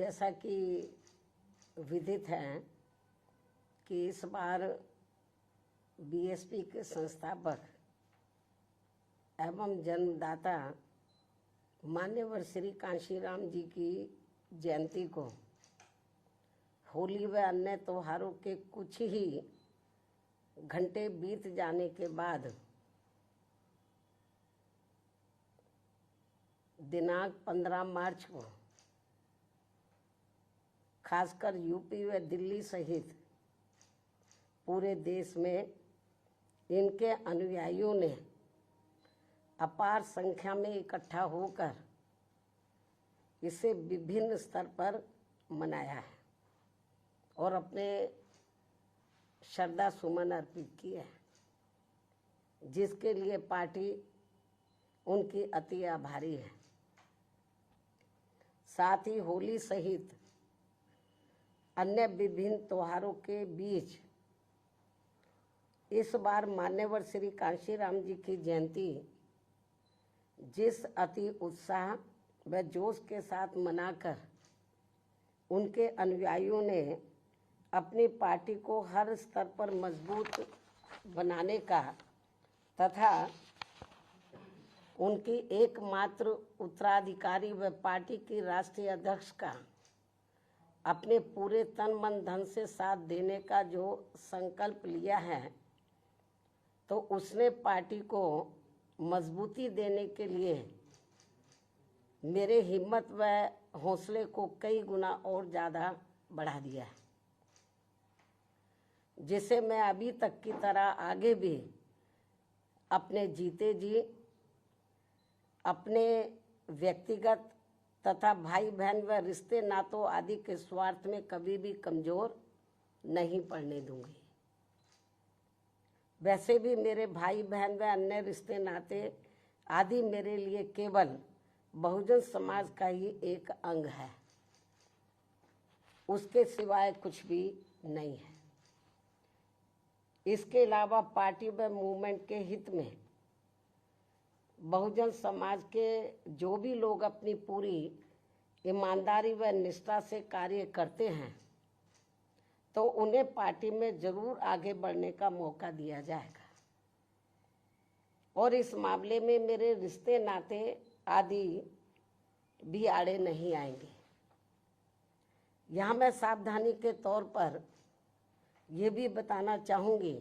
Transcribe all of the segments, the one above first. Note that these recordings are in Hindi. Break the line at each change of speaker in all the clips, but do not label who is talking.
जैसा कि विदित है कि इस बार बीएसपी के संस्थापक एवं जन्मदाता मान्यवर श्री कांशीराम जी की जयंती को होली व अन्य त्योहारों के कुछ ही घंटे बीत जाने के बाद दिनांक 15 मार्च को खासकर यूपी व दिल्ली सहित पूरे देश में इनके अनुयायियों ने अपार संख्या में इकट्ठा होकर इसे विभिन्न स्तर पर मनाया है और अपने श्रद्धा सुमन अर्पित किए हैं, जिसके लिए पार्टी उनकी अति आभारी है। साथ ही होली सहित अन्य विभिन्न त्योहारों के बीच इस बार मान्यवर श्री कांशीराम जी की जयंती जिस अति उत्साह व जोश के साथ मनाकर उनके अनुयायियों ने अपनी पार्टी को हर स्तर पर मजबूत बनाने का तथा उनकी एकमात्र उत्तराधिकारी व पार्टी की राष्ट्रीय अध्यक्ष का अपने पूरे तन मन धन से साथ देने का जो संकल्प लिया है, तो उसने पार्टी को मजबूती देने के लिए मेरे हिम्मत व हौसले को कई गुना और ज़्यादा बढ़ा दिया है, जिसे मैं अभी तक की तरह आगे भी अपने जीते जी अपने व्यक्तिगत तथा भाई बहन व रिश्ते नातों आदि के स्वार्थ में कभी भी कमज़ोर नहीं पड़ने दूंगी। वैसे भी मेरे भाई बहन व अन्य रिश्ते नाते आदि मेरे लिए केवल बहुजन समाज का ही एक अंग है, उसके सिवाय कुछ भी नहीं है। इसके अलावा पार्टी व मूवमेंट के हित में बहुजन समाज के जो भी लोग अपनी पूरी ईमानदारी व निष्ठा से कार्य करते हैं, तो उन्हें पार्टी में जरूर आगे बढ़ने का मौका दिया जाएगा और इस मामले में मेरे रिश्ते नाते आदि भी आड़े नहीं आएंगे। यहाँ मैं सावधानी के तौर पर ये भी बताना चाहूँगी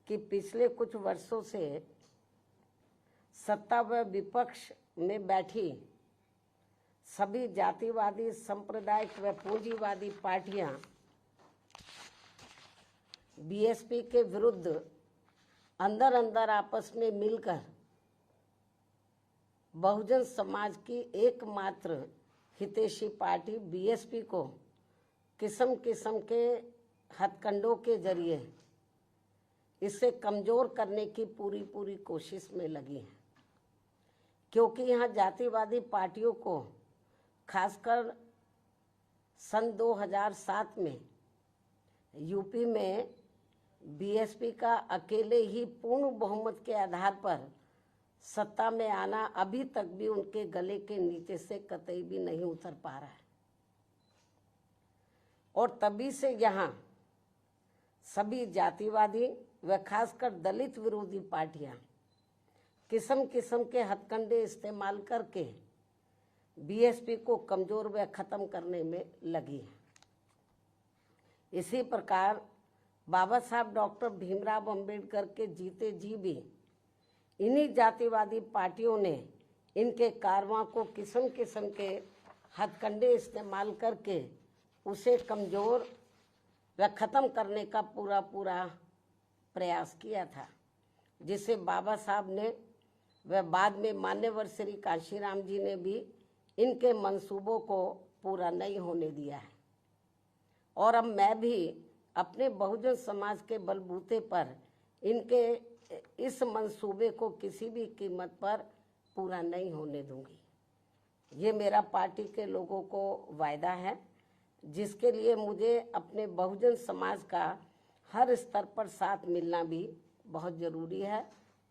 कि पिछले कुछ वर्षों से सत्ता व विपक्ष में बैठी सभी जातिवादी सांप्रदायिक व पूंजीवादी पार्टियां बीएसपी के विरुद्ध अंदर अंदर आपस में मिलकर बहुजन समाज की एकमात्र हितैषी पार्टी बीएसपी को किस्म किस्म के हथकंडों के जरिए इसे कमज़ोर करने की पूरी कोशिश में लगी है, क्योंकि यहाँ जातिवादी पार्टियों को खासकर सन 2007 में यूपी में बीएसपी का अकेले ही पूर्ण बहुमत के आधार पर सत्ता में आना अभी तक भी उनके गले के नीचे से कतई भी नहीं उतर पा रहा है और तभी से यहाँ सभी जातिवादी व खासकर दलित विरोधी पार्टियां किस्म किस्म के हथकंडे इस्तेमाल करके बीएसपी को कमज़ोर व ख़त्म करने में लगी है। इसी प्रकार बाबा साहब डॉक्टर भीमराव अंबेडकर के जीते जी भी इन्हीं जातिवादी पार्टियों ने इनके कारवां को किस्म किस्म के हथकंडे इस्तेमाल करके उसे कमज़ोर व ख़त्म करने का पूरा प्रयास किया था, जिसे बाबा साहब ने व बाद में मान्यवर श्री कांशीराम जी ने भी इनके मंसूबों को पूरा नहीं होने दिया है। और अब मैं भी अपने बहुजन समाज के बलबूते पर इनके इस मंसूबे को किसी भी कीमत पर पूरा नहीं होने दूंगी। ये मेरा पार्टी के लोगों को वायदा है, जिसके लिए मुझे अपने बहुजन समाज का हर स्तर पर साथ मिलना भी बहुत ज़रूरी है।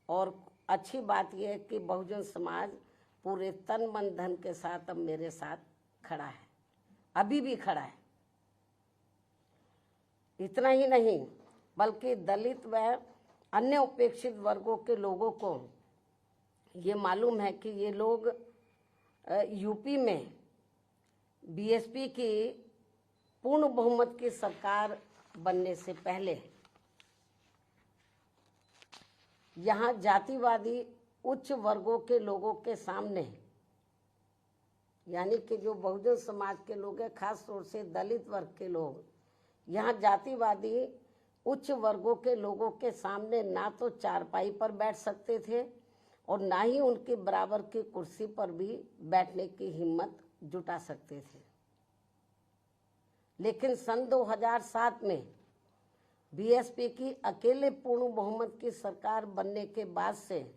और अच्छी बात यह है कि बहुजन समाज पूरे तन मन धन के साथ अब मेरे साथ खड़ा है। अभी भी खड़ा है। इतना ही नहीं बल्कि दलित व अन्य उपेक्षित वर्गों के लोगों को ये मालूम है कि ये लोग यूपी में बीएसपी की पूर्ण बहुमत की सरकार बनने से पहले यहाँ जातिवादी उच्च वर्गों के लोगों के सामने, यानी कि जो बहुजन समाज के लोग हैं, खास तौर से दलित वर्ग के लोग, यहाँ जातिवादी उच्च वर्गों के लोगों के सामने ना तो चारपाई पर बैठ सकते थे और ना ही उनके बराबर की कुर्सी पर भी बैठने की हिम्मत जुटा सकते थे। लेकिन सन 2007 में बीएसपी की अकेले पूर्ण बहुमत की सरकार बनने के बाद से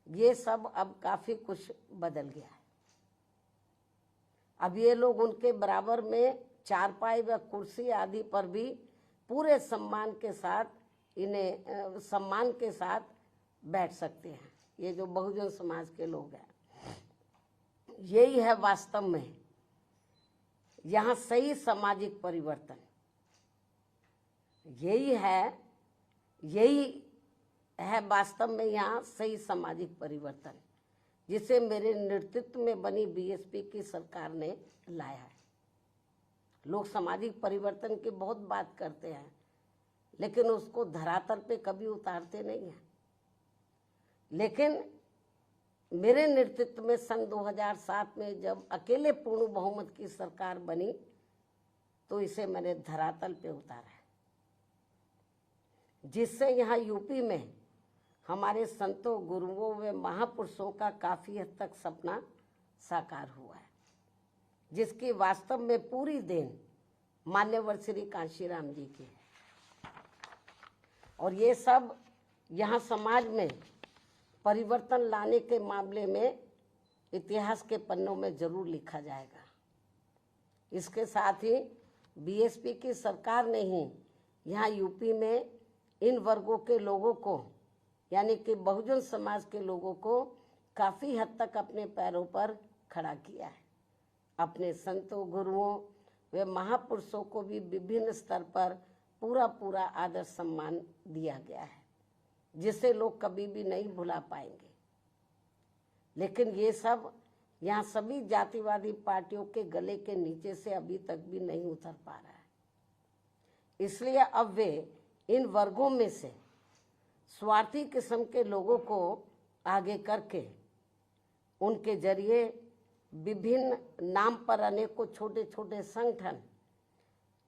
ये सब अब काफी कुछ बदल गया है। अब ये लोग उनके बराबर में चारपाई व कुर्सी आदि पर भी पूरे सम्मान के साथ बैठ सकते हैं। ये जो बहुजन समाज के लोग हैं, यही है वास्तव में यहाँ सही सामाजिक परिवर्तन। यही है वास्तव में यहाँ सही सामाजिक परिवर्तन, जिसे मेरे नेतृत्व में बनी बीएसपी की सरकार ने लाया है। लोग सामाजिक परिवर्तन की बहुत बात करते हैं, लेकिन उसको धरातल पे कभी उतारते नहीं हैं। लेकिन मेरे नेतृत्व में सन 2007 में जब अकेले पूर्ण बहुमत की सरकार बनी तो इसे मैंने धरातल पे उतारा है, जिससे यहाँ यूपी में हमारे संतों, गुरुओं व महापुरुषों का काफी हद तक सपना साकार हुआ है, जिसकी वास्तव में पूरी देन मान्यवर श्री कांशीराम जी की है। और ये सब यहाँ समाज में परिवर्तन लाने के मामले में इतिहास के पन्नों में जरूर लिखा जाएगा। इसके साथ ही बीएसपी की सरकार ने ही यहाँ यूपी में इन वर्गों के लोगों को, यानी कि बहुजन समाज के लोगों को काफ़ी हद तक अपने पैरों पर खड़ा किया है। अपने संतों, गुरुओं व महापुरुषों को भी विभिन्न स्तर पर पूरा आदर सम्मान दिया गया है, जिसे लोग कभी भी नहीं भुला पाएंगे। लेकिन ये सब यहाँ सभी जातिवादी पार्टियों के गले के नीचे से अभी तक भी नहीं उतर पा रहा है। इसलिए अब वे इन वर्गों में से स्वार्थी किस्म के लोगों को आगे करके उनके जरिए विभिन्न नाम पर अनेकों छोटे छोटे संगठन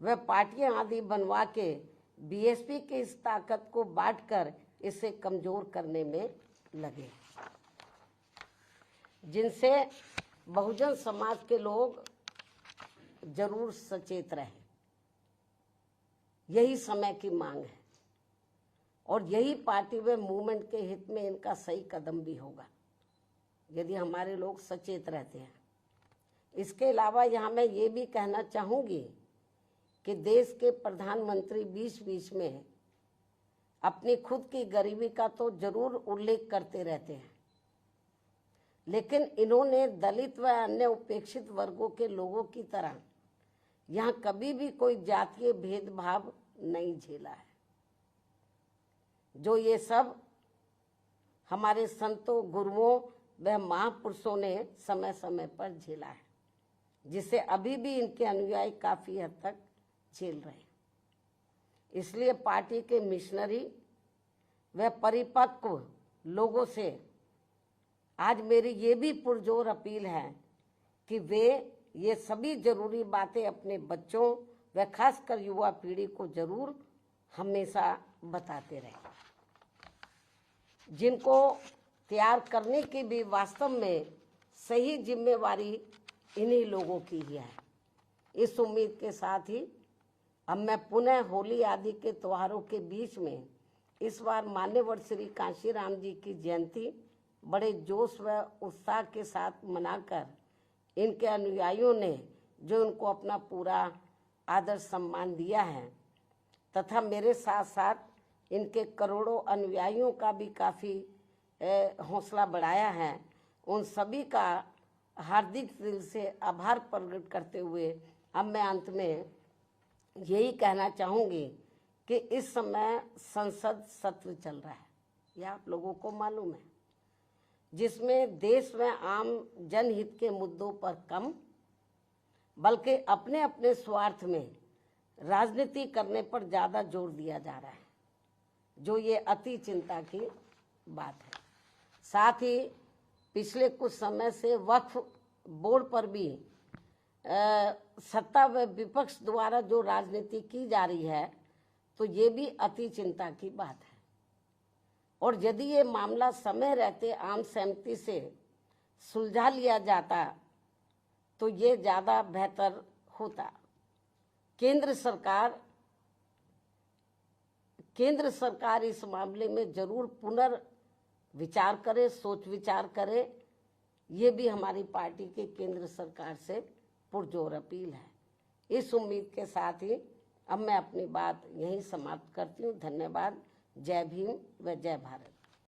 व पार्टियां आदि बनवा के बीएसपी की इस ताकत को बांटकर इसे कमजोर करने में लगे, जिनसे बहुजन समाज के लोग जरूर सचेत रहे। यही समय की मांग है और यही पार्टी व मूवमेंट के हित में इनका सही कदम भी होगा, यदि हमारे लोग सचेत रहते हैं। इसके अलावा यहाँ मैं ये भी कहना चाहूँगी कि देश के प्रधानमंत्री बीच में अपनी खुद की गरीबी का तो जरूर उल्लेख करते रहते हैं, लेकिन इन्होंने दलित व अन्य उपेक्षित वर्गों के लोगों की तरह यहाँ कभी भी कोई जातीय भेदभाव नहीं झेला है, जो ये सब हमारे संतों, गुरुओं व महापुरुषों ने समय समय पर झेला है, जिसे अभी भी इनके अनुयायी काफी हद तक झेल रहे हैं। इसलिए पार्टी के मिशनरी व परिपक्व लोगों से आज मेरी ये भी पुरजोर अपील है कि वे ये सभी जरूरी बातें अपने बच्चों व खासकर युवा पीढ़ी को जरूर हमेशा बताते रहें, जिनको तैयार करने की भी वास्तव में सही जिम्मेवारी इन्हीं लोगों की ही है। इस उम्मीद के साथ ही अब मैं पुनः होली आदि के त्योहारों के बीच में इस बार मान्यवर श्री कांशीराम जी की जयंती बड़े जोश व उत्साह के साथ मनाकर इनके अनुयायियों ने जो उनको अपना पूरा आदर सम्मान दिया है तथा मेरे साथ साथ इनके करोड़ों अनुयायियों का भी काफ़ी हौसला बढ़ाया है, उन सभी का हार्दिक दिल से आभार प्रकट करते हुए अब मैं अंत में यही कहना चाहूँगी कि इस समय संसद सत्र चल रहा है, यह आप लोगों को मालूम है, जिसमें देश में आम जनहित के मुद्दों पर कम बल्कि अपने अपने स्वार्थ में राजनीति करने पर ज़्यादा जोर दिया जा रहा है, जो ये अति चिंता की बात है। साथ ही पिछले कुछ समय से वक्फ बोर्ड पर भी सत्ता व विपक्ष द्वारा जो राजनीति की जा रही है, तो ये भी अति चिंता की बात है। और यदि ये मामला समय रहते आम सहमति से सुलझा लिया जाता तो ये ज़्यादा बेहतर होता। केंद्र सरकार इस मामले में जरूर पुनर्विचार करे, सोच विचार करे, ये भी हमारी पार्टी की केंद्र सरकार से पुरजोर अपील है। इस उम्मीद के साथ ही अब मैं अपनी बात यहीं समाप्त करती हूँ। धन्यवाद। जय भीम व जय भारत।